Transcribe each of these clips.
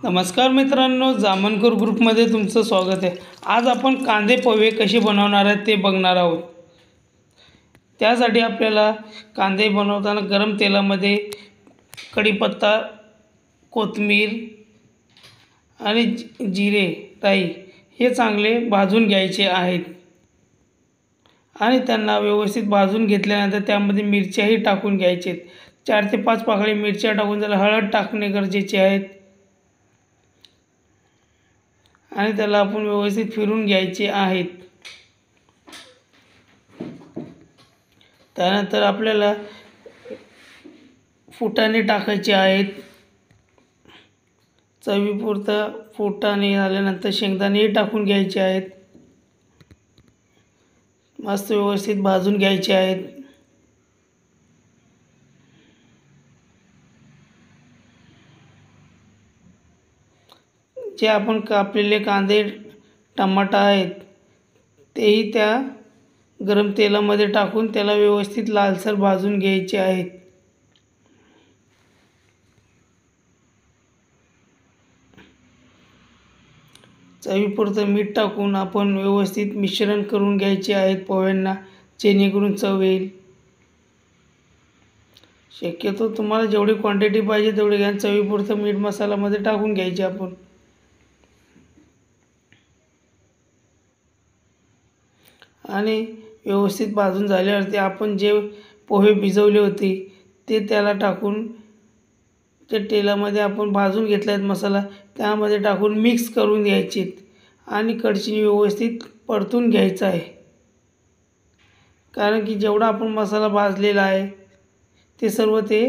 नमस्कार मित्रांनो, जामनकर ग्रुपमध्ये तुमचं स्वागत आहे। आज आपण कांदे पोहे कसे बनवणार आहेत ते बघणार आहोत। त्यासाठी आपल्याला कांदे बनवताना गरम तेलामध्ये कढीपत्ता, कोथिंबीर आणि जिरे, राई हे चांगले भाजून घ्यायचे आहेत आणि त्यांना व्यवस्थित भाजून घेतल्यानंतर त्यामध्ये मिरच्याही टाकून घ्यायचे। 4 ते 5 पाकळी मिरच्या टाकून त्याला हळद टाकणे गरजेचे आहे आणि त्याला आपण व्यवस्थित फिरून घ्यायचे आहेत। त्यानंतर आपल्याला फुटाणे टाकायचे आहेत। चवीपुरता फुटाणे झाल्यानंतर शेंगदाणे टाकून घ्यायचे आहेत। मस्त व्यवस्थित भाजून घ्यायचे आहेत। जे आपण कापलेले कांदे, टमाटा आहेत तेही त्या गरम तेलामध्ये टाकून त्याला व्यवस्थित लालसर भाजून घ्यायचे आहेत। चवीपुरतं मीठ टाकून आपण व्यवस्थित मिश्रण करून घ्यायचे आहेत पोह्यांना, जेणेकरून चव येईल। शक्यतो तुम्हाला जेवढी क्वांटिटी पाहिजे तेवढी घ्या। चवीपुरतं मीठ मसाल्यामध्ये टाकून घ्यायचे आपण आणि व्यवस्थित भाजून झाल्यावरती आपण जे पोहे भिजवले होते ते त्याला टाकून त्या तेलामध्ये आपण भाजून घेतला आहे मसाला त्यामध्ये टाकून मिक्स करून घ्यायचे आणि कढईने व्यवस्थित परतून घ्यायचा आहे। कारण की जेवढा आपण मसाला भाजलेला आहे ते सर्व ते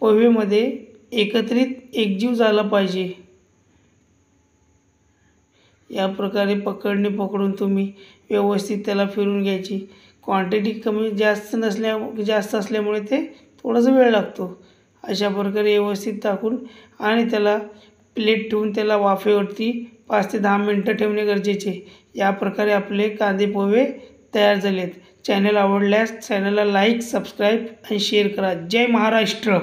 पोहेमध्ये एकत्रित एकजीव झाला पाहिजे। या प्रकारे पकडणी पकडून तुम्ही व्यवस्थित त्याला फिरून घ्यायची। क्वांटिटी कमी जास्त असल्यामुळे ते थोडासा वेळ लागतो। अशा प्रकारे व्यवस्थित टाकून आणि त्याला प्लेट ठेवून त्याला वाफेवरती 5 ते 10 मिनिटं ठेवणे गरजेचे। या प्रकारे आपले कांदे पोहे तयार झालेत। चॅनल आवडल्यास चॅनलला लाईक, सबस्क्राईब आणि शेअर करा। जय महाराष्ट्र।